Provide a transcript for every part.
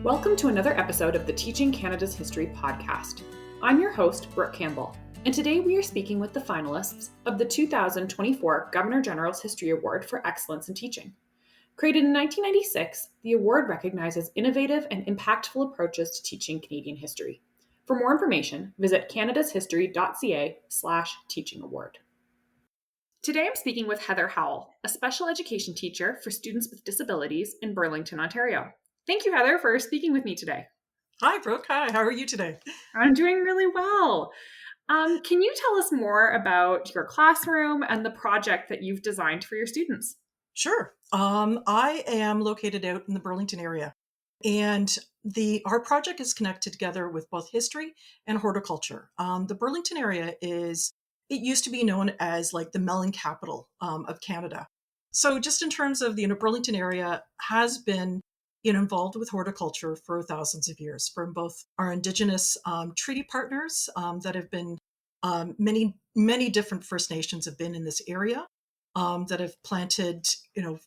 Welcome to another episode of the Teaching Canada's History podcast. I'm your host, Brooke Campbell, and today we are speaking with the finalists of the 2024 Governor-General's History Award for Excellence in Teaching. Created in 1996, the award recognizes innovative and impactful approaches to teaching Canadian history. For more information, visit canadashistory.ca/teaching award. Today I'm speaking with Heather Howell, a special education teacher for students with disabilities in Burlington, Ontario. Thank you, Heather, for speaking with me today. Hi, Brooke. Hi, how are you today? I'm doing really well. Can you tell us more about your classroom and the project that you've designed for your students? Sure. I am located out in the Burlington area, and our project is connected together with both history and horticulture. The Burlington area it used to be known as like the melon capital of Canada. So just in terms of the Burlington area has been involved with horticulture for thousands of years, from both our Indigenous treaty partners that have been many different First Nations have been in this area that have planted,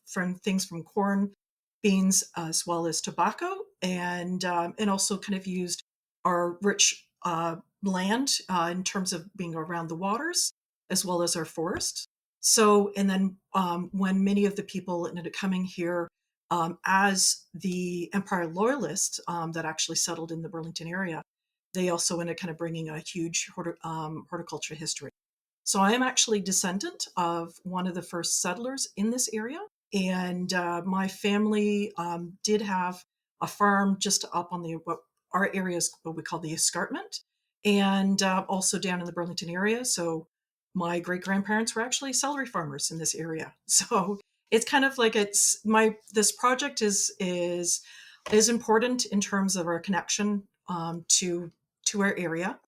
from things from corn, beans, as well as tobacco, and also kind of used our rich land in terms of being around the waters, as well as our forests. So, and then when many of the people ended up coming here as the Empire Loyalists that actually settled in the Burlington area, they also ended up kind of bringing a huge horticulture history. So I am actually descendant of one of the first settlers in this area. And my family did have a farm just up on what our area is what we call the escarpment, and also down in the Burlington area. So my great-grandparents were actually celery farmers in this area. So it's kind of like this project is important in terms of our connection to our area.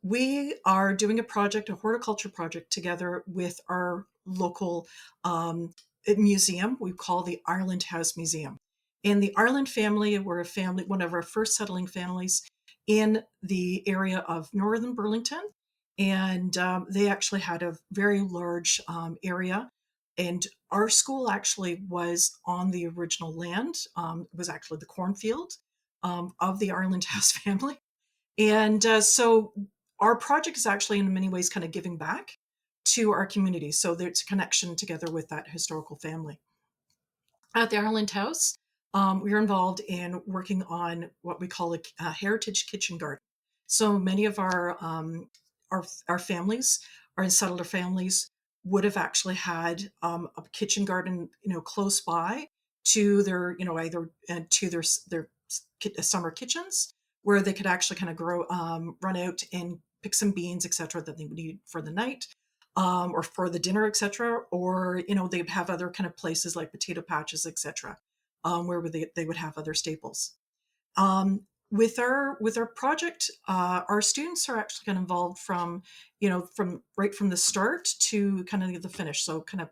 We are doing a horticulture project together with our local museum. We call the Ireland House Museum. And the Ireland family were one of our first settling families in the area of northern Burlington. And they actually had a very large area. And our school actually was on the original land. It was actually the cornfield of the Ireland House family. And so our project is actually in many ways kind of giving back to our community. So there's a connection together with that historical family. At the Ireland House, we are involved in working on what we call a heritage kitchen garden. So many of our families, our settler families, would have actually had a kitchen garden, close by to their, either to their summer kitchens, where they could actually kind of grow, run out and pick some beans, etc., that they would need for the night, or for the dinner, etc. Or they'd have other kind of places like potato patches, etc., where they would have other staples. With our project, our students are actually kind of involved from right from the start to kind of the finish. So kind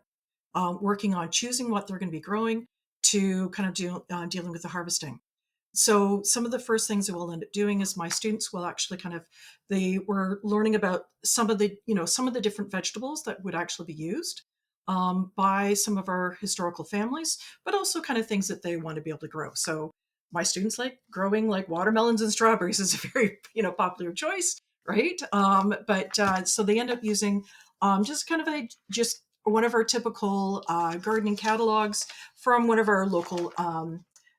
of working on choosing what they're going to be growing to kind of dealing with the harvesting. So some of the first things that we'll end up doing is my students will actually they were learning about some of the different vegetables that would actually be used by some of our historical families, but also kind of things that they want to be able to grow. So my students like growing like watermelons and strawberries is a very, popular choice, right? So they end up using just one of our typical gardening catalogs from one of our local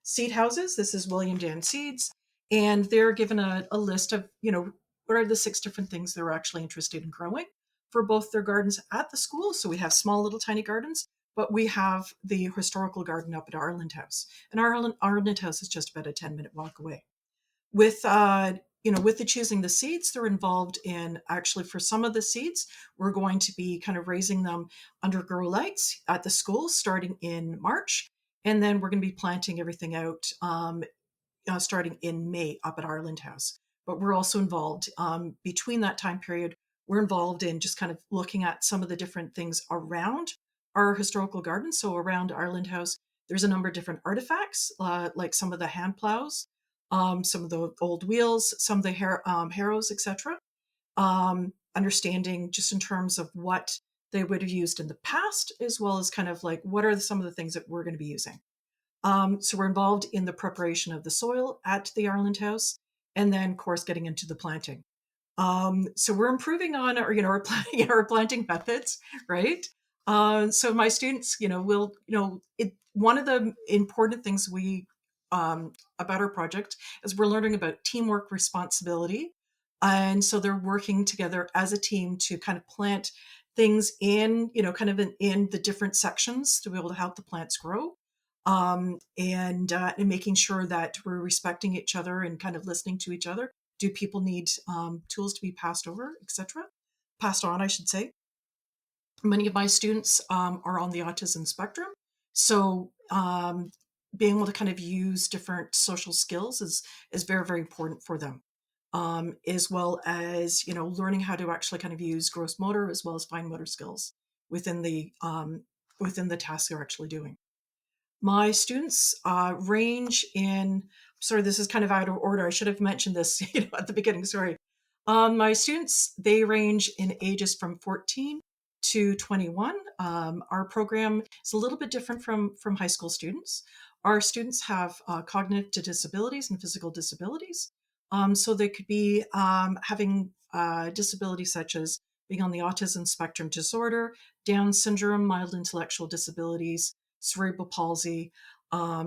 seed houses. This is William Dan Seeds, and they're given a list of, what are the 6 different things they're actually interested in growing for both their gardens at the school. So we have small little tiny gardens, but we have the historical garden up at Ireland House. And Ireland House is just about a 10-minute walk away. With with the choosing the seeds, they're involved in actually for some of the seeds, we're going to be kind of raising them under grow lights at the school starting in March. And then we're going to be planting everything out starting in May up at Ireland House. But we're also involved between that time period. We're involved in just kind of looking at some of the different things around our historical garden. So around Ireland House, there's a number of different artifacts, like some of the hand plows, some of the old wheels, some of the harrows, etc. Understanding just in terms of what they would have used in the past, as well as kind of like what are some of the things that we're going to be using. So we're involved in the preparation of the soil at the Ireland House, and then, of course, getting into the planting. So we're improving on our, our planting methods, right? So my students, will, one of the important things about our project is we're learning about teamwork responsibility. And so they're working together as a team to kind of plant things in, kind of in the different sections to be able to help the plants grow. And making sure that we're respecting each other and kind of listening to each other. Do people need tools to be passed over, etc.? Passed on, I should say. Many of my students are on the autism spectrum. So being able to kind of use different social skills is very, very important for them. As well as, learning how to actually kind of use gross motor as well as fine motor skills within the tasks they're actually doing. My students range in, sorry, this is kind of out of order. I should have mentioned this at the beginning. Sorry. My students, they range in ages from 14 to 21. Our program is a little bit different from high school students. Our students have cognitive disabilities and physical disabilities. So they could be having disabilities such as being on the autism spectrum disorder, Down syndrome, mild intellectual disabilities, cerebral palsy,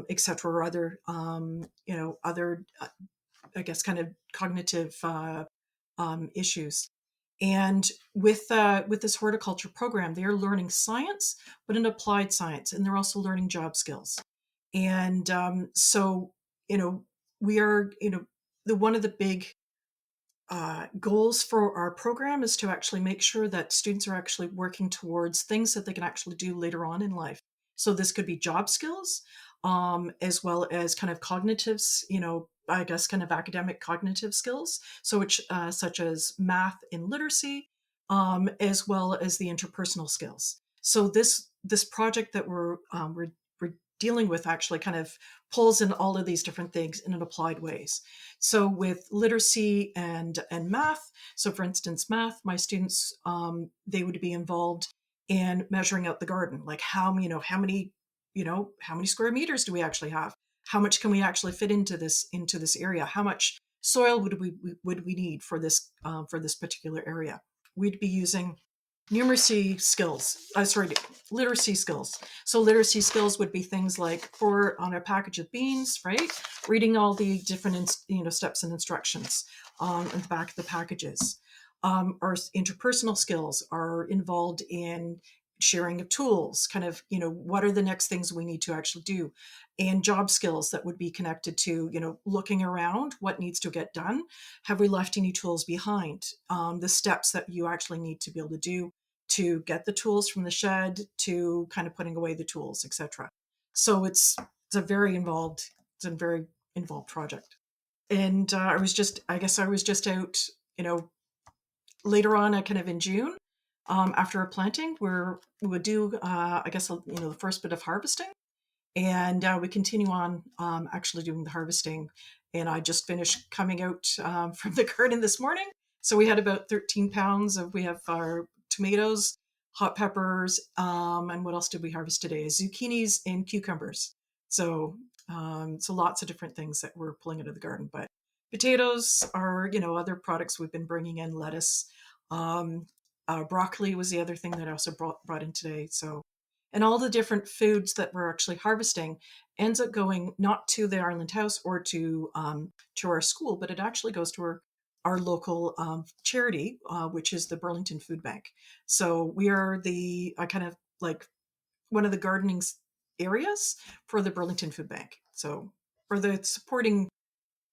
etc., or other, I guess, kind of cognitive issues. And with this horticulture program, they are learning science, but in applied science, and they're also learning job skills. And so, we are, the one of the big goals for our program is to actually make sure that students are actually working towards things that they can actually do later on in life. So this could be job skills, as well as kind of cognitives, I guess kind of academic cognitive skills. So which such as math and literacy, as well as the interpersonal skills. So this project that we're dealing with actually kind of pulls in all of these different things in an applied ways. So with literacy and math, so for instance, math, my students, they would be involved in measuring out the garden, like how many square meters do we actually have? How much can we actually fit into this area? How much soil would we need for this particular area? We'd be using numeracy skills, literacy skills. So literacy skills would be things like on a package of beans, right? Reading all the different, steps and instructions in the back of the packages. Our interpersonal skills are involved in sharing of tools, kind of, what are the next things we need to actually do, and job skills that would be connected to, looking around, what needs to get done, have we left any tools behind, the steps that you actually need to be able to do to get the tools from the shed to kind of putting away the tools, etc. So it's a very involved project. And I was just out, later on, kind of in June, after a planting, we would do, the first bit of harvesting, and we continue on actually doing the harvesting. And I just finished coming out from the garden this morning. So we had about 13 pounds we have our tomatoes, hot peppers, and what else did we harvest today? Zucchinis and cucumbers. So lots of different things that we're pulling out of the garden. But potatoes are, other products we've been bringing in, lettuce. Broccoli was the other thing that I also brought in today. So, and all the different foods that we're actually harvesting ends up going not to the Ireland House or to our school, but it actually goes to our local charity, which is the Burlington Food Bank. So we are the kind of like one of the gardening areas for the Burlington Food Bank. So for the supporting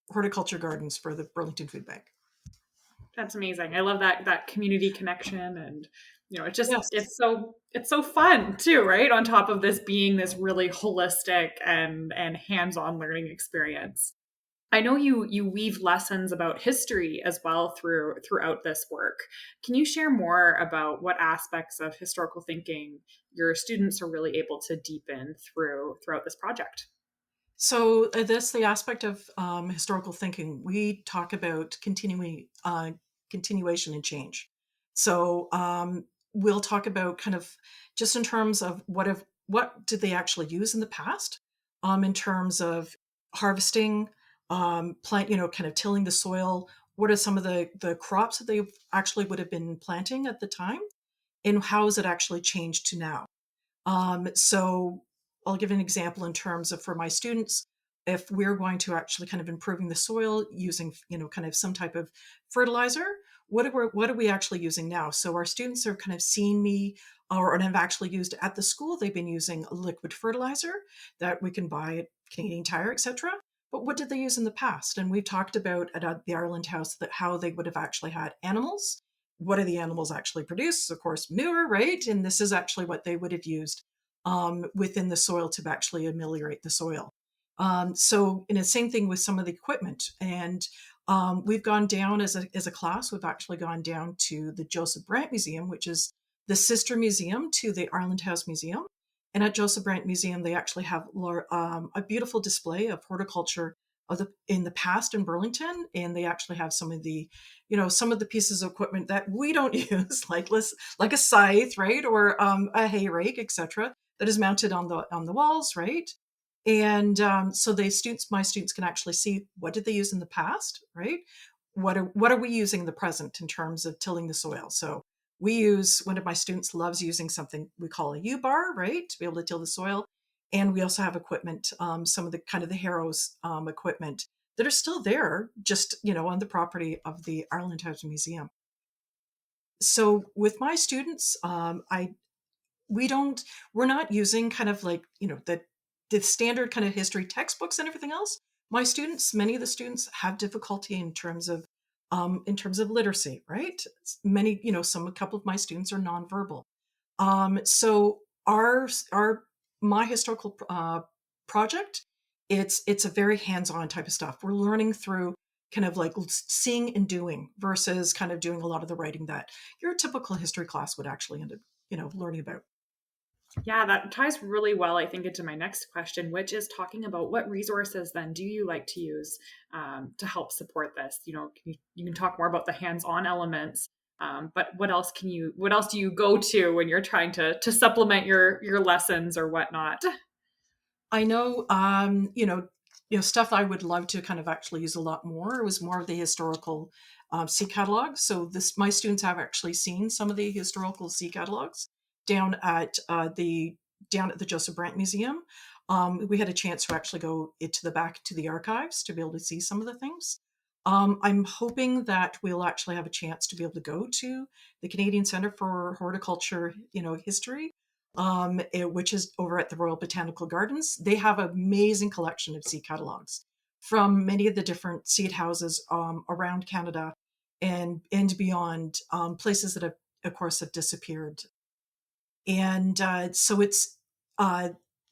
horticulture gardens for the Burlington Food Bank. That's amazing. I love that community connection, and Yes. it's so fun too, right? On top of this being this really holistic and hands-on learning experience. I know you weave lessons about history as well throughout this work. Can you share more about what aspects of historical thinking your students are really able to deepen throughout this project? So that's the aspect of historical thinking. We talk about continuation and change. So we'll talk about kind of just in terms of what did they actually use in the past, in terms of harvesting, plant, kind of tilling the soil. What are some of the crops that they actually would have been planting at the time, and how has it actually changed to now? So I'll give an example in terms of for my students, if we're going to actually kind of improving the soil using, kind of some type of fertilizer, what are we actually using now? So our students are kind of seeing me, or and have actually used at the school. They've been using a liquid fertilizer that we can buy at Canadian Tire, etc. But what did they use in the past? And we talked about at the Ireland House that how they would have actually had animals. What do the animals actually produce? Of course, manure, right? And this is actually what they would have used within the soil to actually ameliorate the soil. So, and the same thing with some of the equipment. And we've gone down as a class, we've actually gone down to the Joseph Brant Museum, which is the sister museum to the Ireland House Museum. And at Joseph Brant Museum, they actually have a beautiful display of horticulture in the past in Burlington, and they actually have some of the pieces of equipment that we don't use, like a scythe, right, or a hay rake, etc., that is mounted on the walls, right? And so my students can actually see what did they use in the past, right? What are we using in the present in terms of tilling the soil? So one of my students loves using something we call a U-bar, right, to be able to till the soil. And we also have equipment, some of the kind of the Harrows equipment that are still there, just on the property of the Ireland House Museum. So with my students, I we don't we're not using kind of like the standard kind of history textbooks and everything else. Many of the students have difficulty in terms of literacy, right? Many, a couple of my students are nonverbal. So our my historical project, it's a very hands-on type of stuff. We're learning through kind of like seeing and doing versus kind of doing a lot of the writing that your typical history class would actually end up, learning about. Yeah, that ties really well, I think, into my next question, which is talking about what resources then do you like to use to help support this? You can talk more about the hands-on elements, but what else do you go to when you're trying to supplement your lessons or whatnot? I know, stuff I would love to kind of actually use a lot more. It was more of the historical sea catalog. So my students have actually seen some of the historical sea catalogs down at the Joseph Brant Museum. We had a chance to actually go into the back to the archives to be able to see some of the things. I'm hoping that we'll actually have a chance to be able to go to the Canadian Centre for Horticulture, history, which is over at the Royal Botanical Gardens. They have an amazing collection of seed catalogs from many of the different seed houses around Canada and beyond, places that of course, have disappeared. And so it's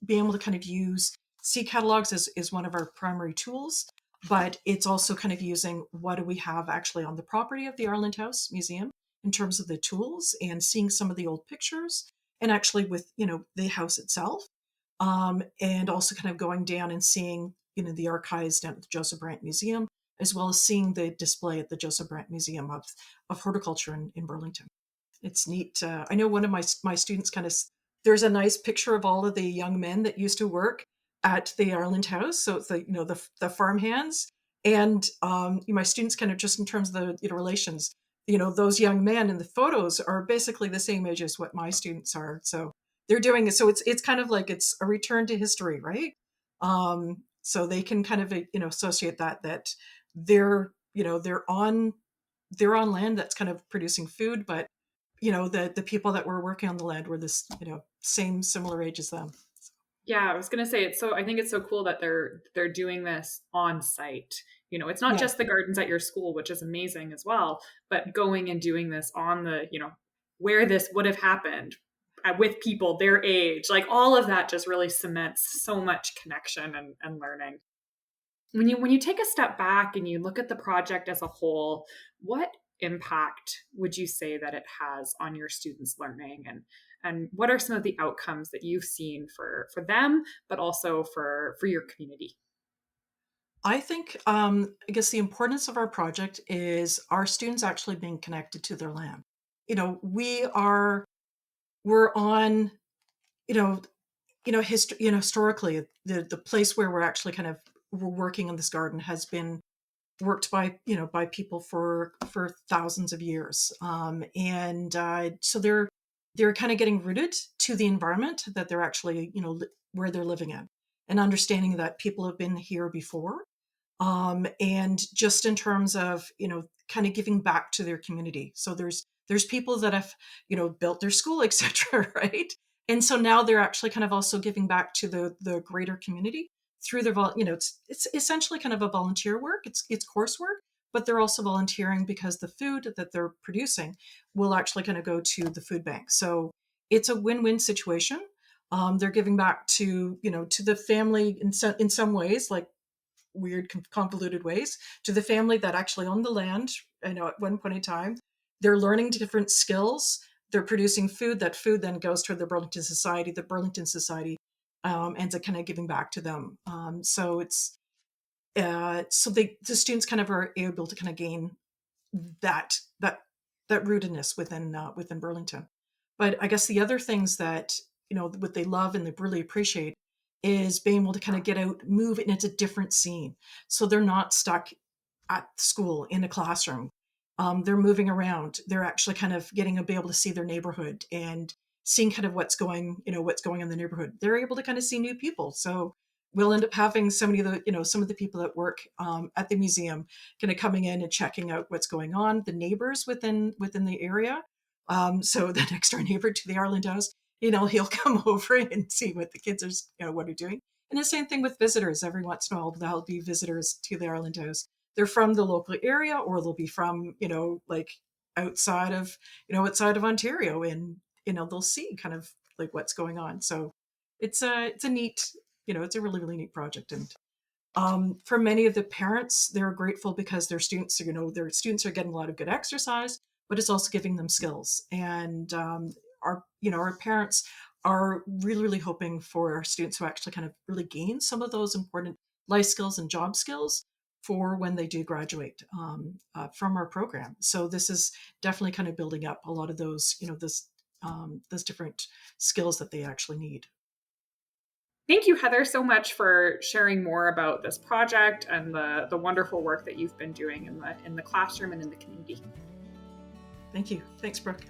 being able to kind of use seed catalogs is one of our primary tools, but it's also kind of using what do we have actually on the property of the Ireland House Museum in terms of the tools and seeing some of the old pictures and actually with, the house itself. And also kind of going down and seeing, the archives down at the Joseph Brant Museum, as well as seeing the display at the Joseph Brant Museum of Horticulture in Burlington. It's neat. I know one of my students there's a nice picture of all of the young men that used to work at the Ireland House. So it's the farm hands, and my students kind of just in terms of the relations. Those young men in the photos are basically the same age as what my students are. So they're doing it. So it's kind of like it's a return to history, right? So they can kind of associate that they're on land that's kind of producing food, but the people that were working on the land were this, same similar age as them. Yeah, I was gonna say I think it's so cool that they're doing this on site. It's not Yeah. just the gardens at your school, which is amazing as well, but going and doing this on where this would have happened with people their age, like all of that just really cements so much connection and learning. When you take a step back and you look at the project as a whole, what impact would you say that it has on your students' learning, and what are some of the outcomes that you've seen for them, but also for your community? I think, I guess the importance of our project is our students actually being connected to their land. We're on, you know, historically, the place where we're working on this garden has been worked by by people for thousands of years, and so they're kind of getting rooted to the environment that they're actually where they're living in, and understanding that people have been here before, and just in terms of kind of giving back to their community. So there's people that have built their school, etc. Right, and so now they're actually kind of also giving back to the greater community through their it's essentially kind of a volunteer work. It's coursework, but they're also volunteering because the food that they're producing will actually kind of go to the food bank. So it's a win-win situation. They're giving back to to the family in some ways, like weird convoluted ways, to the family that actually owned the land. At one point in time, they're learning different skills. They're producing food. That food then goes to the Burlington Society. The Burlington Society ends up kind of giving back to them. So it's so the students kind of are able to kind of gain that that that rootedness within Burlington. But I guess the other things that what they love and they really appreciate is being able to kind of get out, move, and it's a different scene. So they're not stuck at school in a classroom. They're moving around. They're actually kind of getting to be able to see their neighborhood and seeing kind of what's going in the neighborhood. They're able to kind of see new people. So we'll end up having some of the people that work at the museum kind of coming in and checking out what's going on. The neighbors within the area. So the next door neighbor to the Ireland House, he'll come over and see what the kids are, what are doing. And the same thing with visitors. Every once in a while, there'll be visitors to the Ireland House. They're from the local area, or they'll be from, like outside of, outside of Ontario, and they'll see kind of like what's going on. So it's a neat, it's a really really neat project. And for many of the parents, they're grateful because their students are getting a lot of good exercise, but it's also giving them skills. And our parents are really, really hoping for our students to actually kind of really gain some of those important life skills and job skills for when they do graduate from our program. So this is definitely kind of building up a lot of those, those different skills that they actually need. Thank you, Heather, so much for sharing more about this project and the wonderful work that you've been doing in the classroom and in the community. Thank you. Thanks, Brooke.